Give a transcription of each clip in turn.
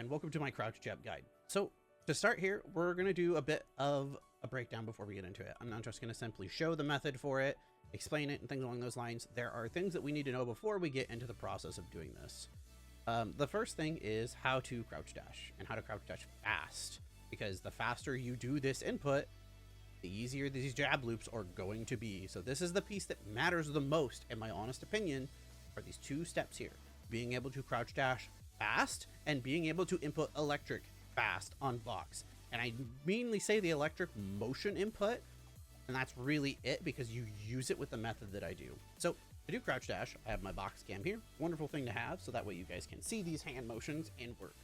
and welcome to my crouch jab guide. So to start here, we're going to do a bit of a breakdown before we get into it. I'm not just going to simply show the method for it, explain it, and things along those lines. There are things that we need to know before we get into the process of doing this. The first thing is how to crouch dash and how to crouch dash fast, because the faster you do this input, the easier these jab loops are going to be. So this is the piece that matters the most, in my honest opinion, are these two steps here: being able to crouch dash fast and being able to input electric fast on box. And I mainly say the electric motion input, and that's really it, because you use it with the method that I do. So to do crouch dash, I have my box cam here. Wonderful thing to have, so that way you guys can see these hand motions and work.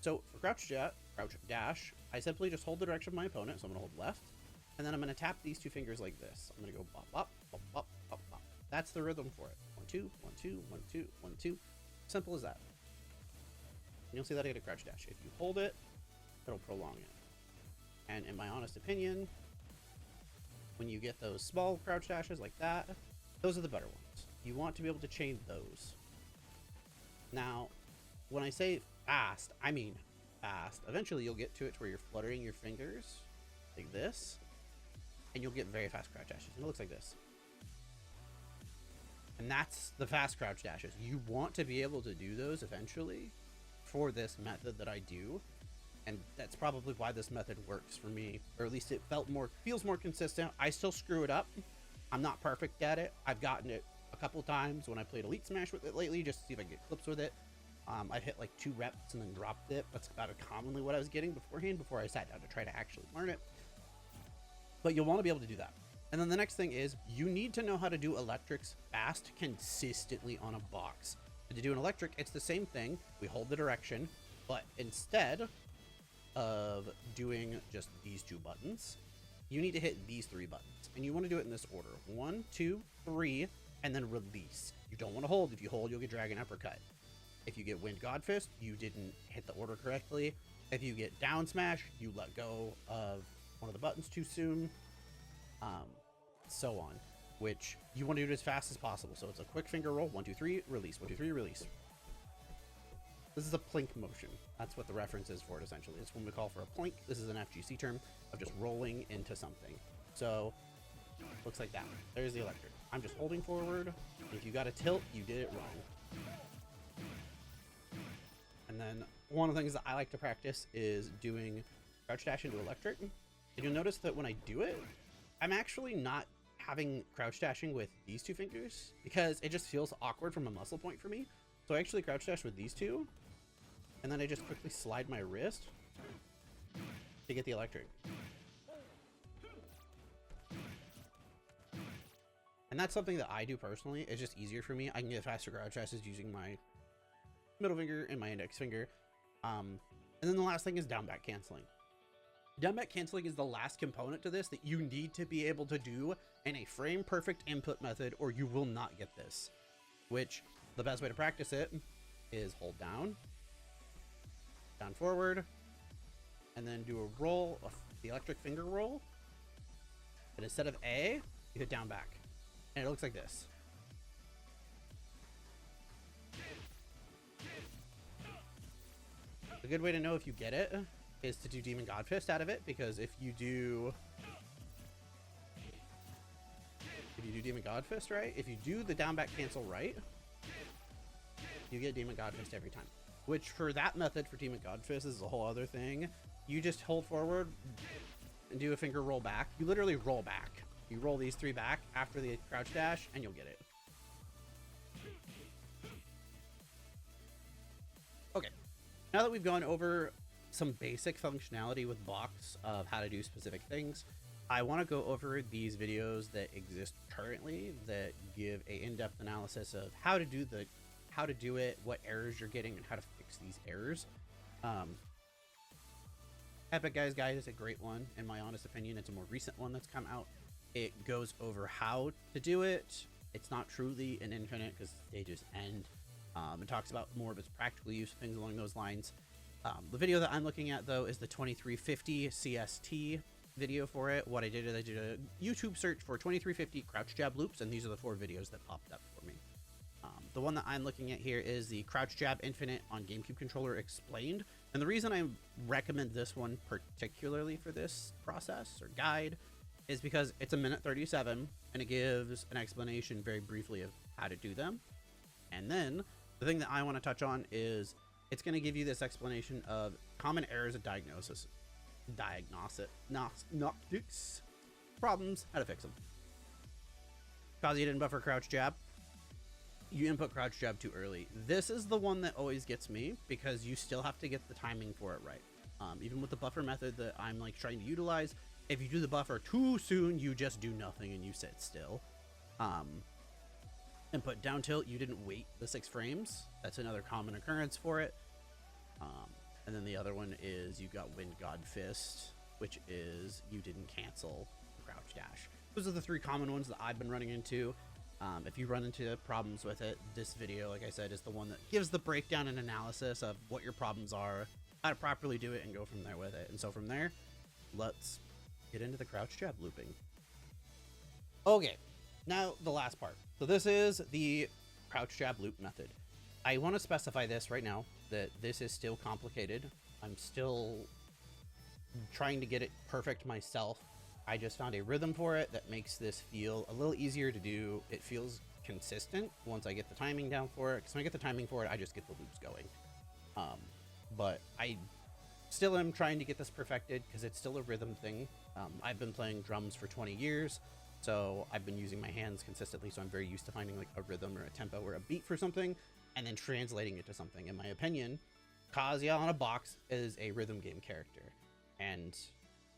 So for crouch dash, I simply just hold the direction of my opponent. So I'm gonna hold left, and then I'm gonna tap these two fingers like this. I'm gonna go bop, bop, bop, bop, bop, bop. That's the rhythm for it. 1, 2, 1, 2, 1, 2, 1, 2. Simple as that. And you'll see that I get a crouch dash. If you hold it, it'll prolong it. And in my honest opinion, when you get those small crouch dashes like that, those are the better ones. You want to be able to chain those. Now, when I say fast, I mean fast. Eventually you'll get to it to where you're fluttering your fingers like this, and you'll get very fast crouch dashes. And it looks like this. And that's the fast crouch dashes. You want to be able to do those eventually for this method that I do. And that's probably why this method works for me, or at least it feels more consistent. I still screw it up. I'm not perfect at it. I've gotten it a couple times when I played Elite Smash with it lately, just to see if I can get clips with it. I hit like 2 reps and then dropped it. That's about commonly what I was getting beforehand, before I sat down to try to actually learn it. But you'll want to be able to do that. And then the next thing is, you need to know how to do electrics fast consistently on a box. And to do an electric, it's the same thing. We hold the direction, but instead of doing just these 2 buttons, you need to hit these 3 buttons. And you want to do it in this order: 1, 2, 3, and then release. You don't want to hold. If you hold, you'll get Dragon Uppercut. If you get Wind God Fist, you didn't hit the order correctly. If you get Down Smash, you let go of one of the buttons too soon. So on, which you want to do it as fast as possible. So it's a quick finger roll: 1, 2, 3, release. 1, 2, 3, release. This is a plink motion. That's what the reference is for it, essentially. It's when we call for a plink. This is an FGC term of just rolling into something. So looks like that. There's the electric. I'm just holding forward. If you got a tilt, you did it wrong. And then one of the things that I like to practice is doing crouch dash into electric. And you'll notice that when I do it, I'm actually not having crouch dashing with these 2 fingers, because it just feels awkward from a muscle point for me. So I actually crouch dash with these 2, and then I just quickly slide my wrist to get the electric. And that's something that I do personally. It's just easier for me. I can get faster crouch dashes using my middle finger and my index finger. And then the last thing is down back canceling. Down back canceling is the last component to this that you need to be able to do in a frame perfect input method, or you will not get this. Which, the best way to practice it is hold down, down forward, and then do a roll of the electric finger roll. And instead of A, you hit down back. And it looks like this. A good way to know if you get it is to do Demon God Fist out of it, because if you do Demon God Fist right, if you do the down back cancel right, you get Demon God Fist every time. Which for that method for Demon God Fist is a whole other thing. You just hold forward and do a finger roll back. You literally roll back. You roll these 3 back after the crouch dash, and you'll get it. Okay, now that we've gone over some basic functionality with box of how to do specific things, I want to go over these videos that exist currently that give a in-depth analysis of how to do it, what errors you're getting, and how to fix these errors. Epic Guy's Guide is a great one, in my honest opinion. It's a more recent one that's come out. It goes over how to do it. It's not truly an infinite, because stages end. It talks about more of its practical use, things along those lines. The video that I'm looking at, though, is the 2350 CST video for it. What I did is I did a YouTube search for 2350 crouch jab loops, and these are the 4 videos that popped up for me. the one that I'm looking at here is the Crouch Jab Infinite on GameCube controller explained. And the reason I recommend this one particularly for this process or guide is because it's a minute 37 and it gives an explanation very briefly of how to do them. And then the thing that I want to touch on is it's going to give you this explanation of common errors of diagnostics, problems, how to fix them. Kazuya didn't buffer crouch jab. You input crouch jab too early. This is the one that always gets me because you still have to get the timing for it right. Even with the buffer method that I'm like trying to utilize, if you do the buffer too soon, you just do nothing and you sit still. Input down tilt, you didn't wait the 6 frames. That's another common occurrence for it. And then the other one is you got Wind God Fist, which is you didn't cancel crouch dash. Those are the 3 common ones that I've been running into. If you run into problems with it, this video, like I said, is the one that gives the breakdown and analysis of what your problems are, how to properly do it, and go from there with it. And so from there, let's get into the crouch jab looping. Okay, now the last part. So this is the crouch jab loop method. I want to specify this right now that this is still complicated. I'm still trying to get it perfect myself. I just found a rhythm for it that makes this feel a little easier to do. It feels consistent once I get the timing down for it. Because when I get the timing for it, I just get the loops going. But I still am trying to get this perfected because it's still a rhythm thing. I've been playing drums for 20 years, so I've been using my hands consistently. So I'm very used to finding like a rhythm or a tempo or a beat for something and then translating it to something. In my opinion, Kazuya on a box is a rhythm game character. And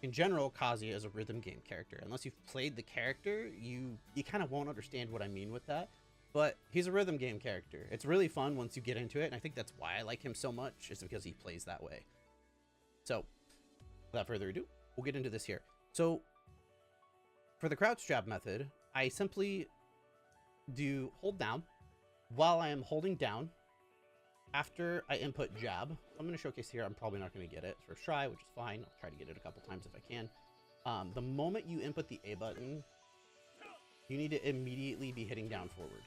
in general, Kazuya is a rhythm game character. Unless you've played the character, you kind of won't understand what I mean with that. But he's a rhythm game character. It's really fun once you get into it, and I think that's why I like him so much, is because he plays that way. So, without further ado, we'll get into this here. So, for the crouch jab method, I simply do hold down. While I am holding down, after I input jab, I'm going to showcase here, I'm probably not going to get it first try, which is fine. I'll try to get it a couple times if I can. The moment you input the A button, you need to immediately be hitting down forward.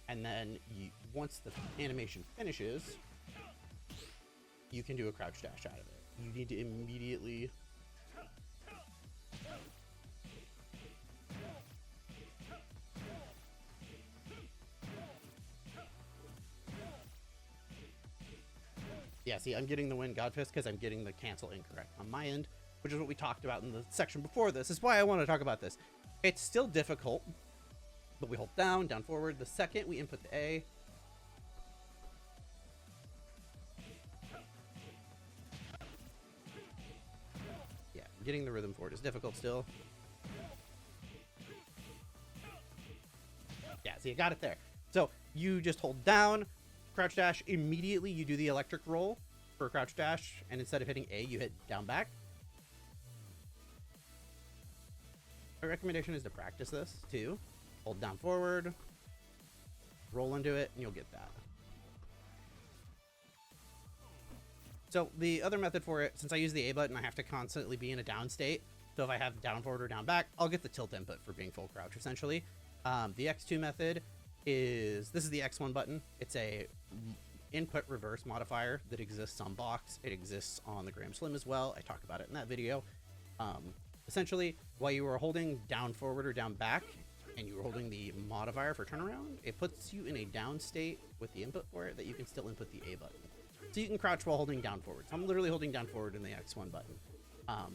And then once the animation finishes, you can do a crouch dash out of it. You need to immediately see, I'm getting the Wind God Fist because I'm getting the cancel incorrect on my end, which is what we talked about in the section before this. Is why I want to talk about this. It's still difficult, but we hold down forward. The second we input the A, yeah, getting the rhythm for it is difficult still. Yeah, see, I got it there. So you just hold down, crouch dash, immediately you do the electric roll for crouch dash, and instead of hitting A, you hit down back. My recommendation is to practice this too. Hold down forward, roll into it, and you'll get that. So the other method for it, since I use the A button, I have to constantly be in a down state. So if I have down forward or down back, I'll get the tilt input for being full crouch essentially. The X2 method is, this is the X1 button. It's a input reverse modifier that exists on box. It exists on the Gram Slim as well. I talk about it in that video. Essentially, while you are holding down forward or down back, and you are holding the modifier for turnaround, it puts you in a down state with the input for it that you can still input the A button. So you can crouch while holding down forward. So I'm literally holding down forward in the X1 button.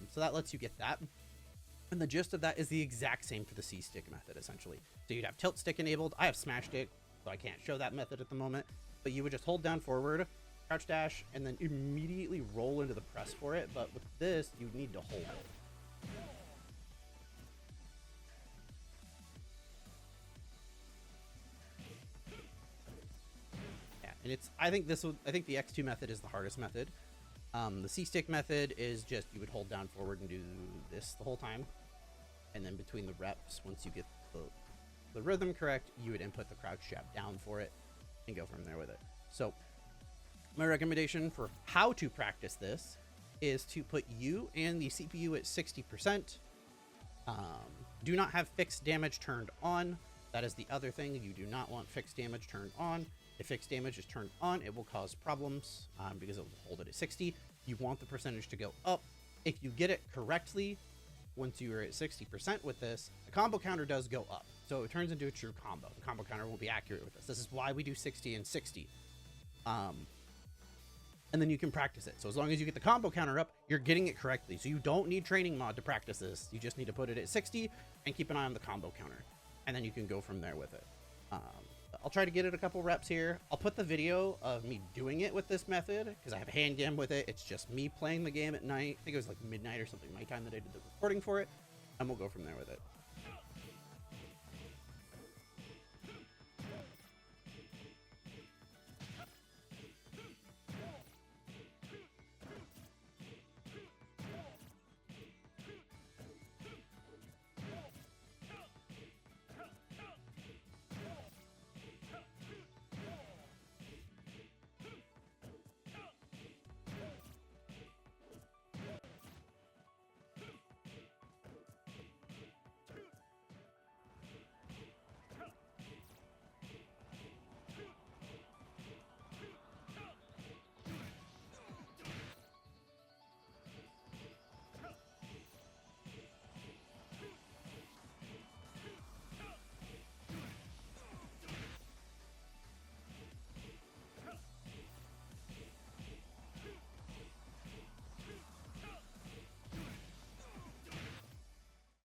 So that lets you get that. And the gist of that is the exact same for the C stick method, essentially. So you'd have tilt stick enabled. I have smash stick, so I can't show that method at the moment. But you would just hold down forward, crouch dash, and then immediately roll into the press for it. But with this, you need to hold it. And I think the X2 method is the hardest method. The C-stick method is just, you would hold down forward and do this the whole time. And then between the reps, once you get the rhythm correct, you would input the crouch jab down for it and go from there with it. So my recommendation for how to practice this is to put you and the CPU at 60%. Do not have fixed damage turned on. That is the other thing. You do not want fixed damage turned on. If fixed damage is turned on, it will cause problems because it will hold it at 60. You want the percentage to go up. If you get it correctly, once you are at 60% with this, the combo counter does go up. So it turns into a true combo. The combo counter will be accurate with this. This is why we do 60 and 60. And then you can practice it. So as long as you get the combo counter up, you're getting it correctly. So you don't need training mod to practice this. You just need to put it at 60 and keep an eye on the combo counter. And then you can go from there with it. I'll try to get it a couple reps here. I'll put the video of me doing it with this method because I have a hand game with it. It's just me playing the game at night. I think it was like midnight or something my time that I did the recording for it. And we'll go from there with it.